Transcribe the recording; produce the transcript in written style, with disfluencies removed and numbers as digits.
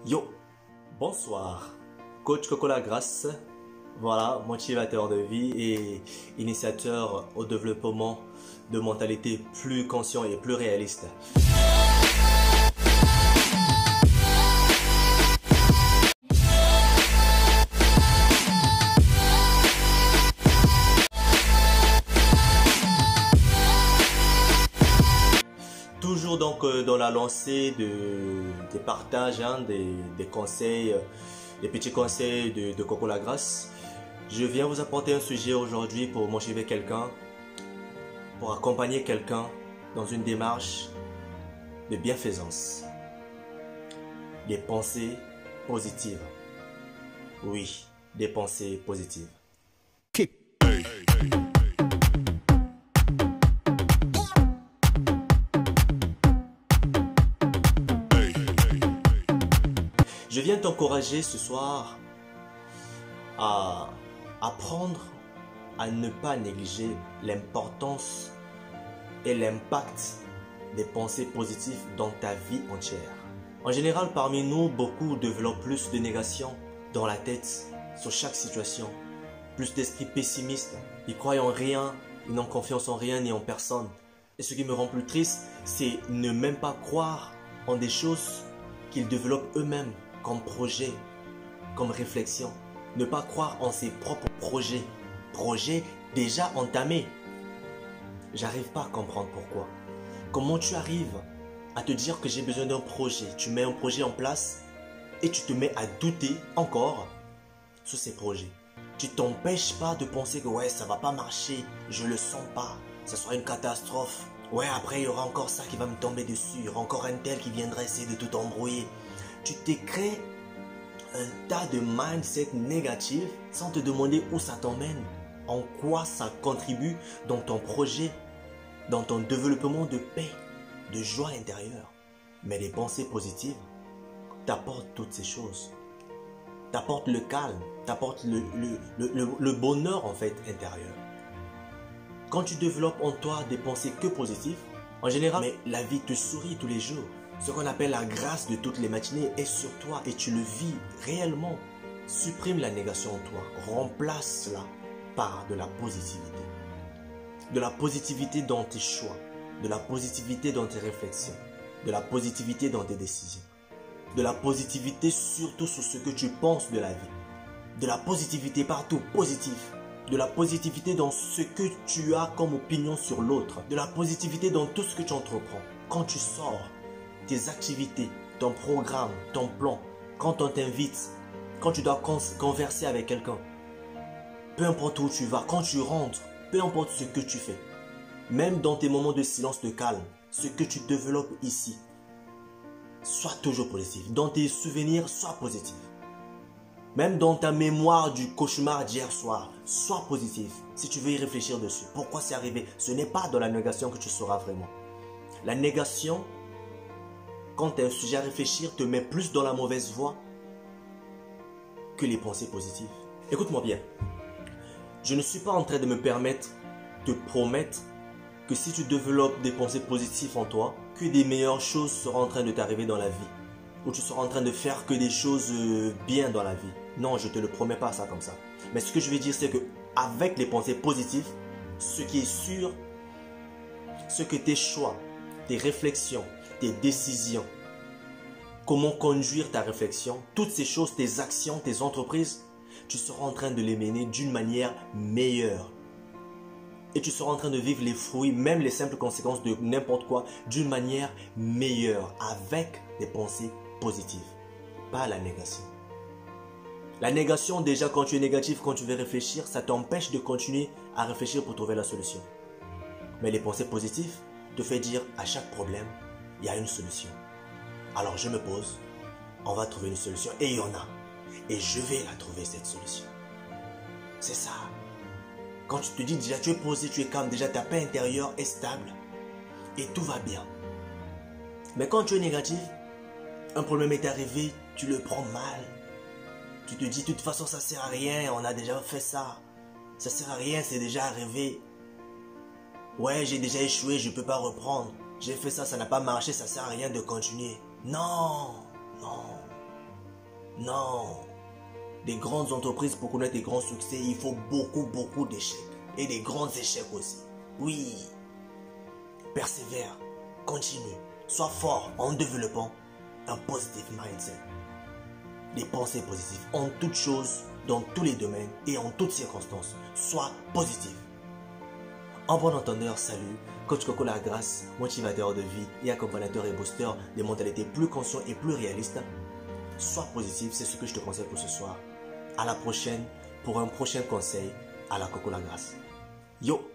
Yo, bonsoir, coach Coco Grasse, voilà, motivateur de vie et initiateur au développement de mentalité plus conscient et plus réaliste. Toujours donc dans la lancée des partages, des conseils, des petits conseils de Coco Grasse. Je viens vous apporter un sujet aujourd'hui pour motiver quelqu'un, pour accompagner quelqu'un dans une démarche de bienfaisance. Des pensées positives. Oui, des pensées positives. Je viens t'encourager ce soir à apprendre à ne pas négliger l'importance et l'impact des pensées positives dans ta vie entière. En général, parmi nous, beaucoup développent plus de négation dans la tête sur chaque situation, plus d'esprit pessimiste. Ils croient en rien, ils n'ont confiance en rien ni en personne. Et ce qui me rend plus triste, c'est ne même pas croire en des choses qu'ils développent eux-mêmes comme projet, comme réflexion. Ne pas croire en ses propres projets déjà entamés. J'arrive pas à comprendre pourquoi. Comment tu arrives à te dire que j'ai besoin d'un projet? Tu mets un projet en place et tu te mets à douter encore sur ces projets. Tu t'empêches pas de penser que ouais, ça va pas marcher, je le sens pas, ça sera une catastrophe. Ouais, après il y aura encore ça qui va me tomber dessus, il y aura encore un tel qui viendra essayer de tout embrouiller. Tu t'es créé un tas de mindset négatifs sans te demander où ça t'emmène, en quoi ça contribue dans ton projet, dans ton développement de paix, de joie intérieure. Mais les pensées positives t'apportent toutes ces choses, t'apportent le calme, t'apportent le bonheur en fait intérieur. Quand tu développes en toi des pensées que positives, en général, mais la vie te sourit tous les jours. Ce qu'on appelle la grâce de toutes les matinées est sur toi et tu le vis réellement. Supprime la négation en toi, remplace-la par de la positivité. De la positivité dans tes choix, de la positivité dans tes réflexions, de la positivité dans tes décisions, de la positivité surtout sur ce que tu penses de la vie, de la positivité partout, positif, de la positivité dans ce que tu as comme opinion sur l'autre, de la positivité dans tout ce que tu entreprends. Quand tu sors, tes activités, ton programme, ton plan, quand on t'invite, quand tu dois converser avec quelqu'un, peu importe où tu vas, quand tu rentres, peu importe ce que tu fais, même dans tes moments de silence, de calme, ce que tu développes ici, sois toujours positif. Dans tes souvenirs, sois positif. Même dans ta mémoire du cauchemar d'hier soir, sois positif. Si tu veux y réfléchir dessus, pourquoi c'est arrivé? Ce n'est pas dans la négation que tu sauras vraiment. La négation, quand tu as un sujet à réfléchir, te met plus dans la mauvaise voie que les pensées positives. Écoute-moi bien. Je ne suis pas en train de me permettre de promettre que si tu développes des pensées positives en toi, que des meilleures choses seront en train de t'arriver dans la vie. Ou tu seras en train de faire que des choses bien dans la vie. Non, je ne te le promets pas ça comme ça. Mais ce que je veux dire, c'est que avec les pensées positives, ce qui est sûr, ce que tes choix, tes réflexions, tes décisions, comment conduire ta réflexion, toutes ces choses, tes actions, tes entreprises, tu seras en train de les mener d'une manière meilleure. Et tu seras en train de vivre les fruits, même les simples conséquences de n'importe quoi, d'une manière meilleure, avec des pensées positives, pas la négation. La négation, déjà quand tu es négatif, quand tu veux réfléchir, ça t'empêche de continuer à réfléchir pour trouver la solution. Mais les pensées positives te font dire à chaque problème, il y a une solution. Alors je me pose, on va trouver une solution et il y en a. Et je vais la trouver cette solution. C'est ça. Quand tu te dis déjà tu es posé, tu es calme, déjà ta paix intérieure est stable et tout va bien. Mais quand tu es négatif, un problème est arrivé, tu le prends mal. Tu te dis de toute façon ça sert à rien, on a déjà fait ça. Ça sert à rien, c'est déjà arrivé. Ouais, j'ai déjà échoué, je ne peux pas reprendre. J'ai fait ça, ça n'a pas marché, ça ne sert à rien de continuer. Non, non. Non. Des grandes entreprises, pour connaître des grands succès, il faut beaucoup d'échecs. Et des grands échecs aussi. Oui. Persévère. Continue. Sois fort en développant un positive mindset. Des pensées positives en toutes choses, dans tous les domaines et en toutes circonstances. Sois positif. En bon entendeur, salut. Coach Coco Lagrasse, motivateur de vie et accompagnateur et booster des mentalités plus conscientes et plus réalistes. Sois positif, c'est ce que je te conseille pour ce soir. À la prochaine pour un prochain conseil à la Coco Lagrasse. Yo!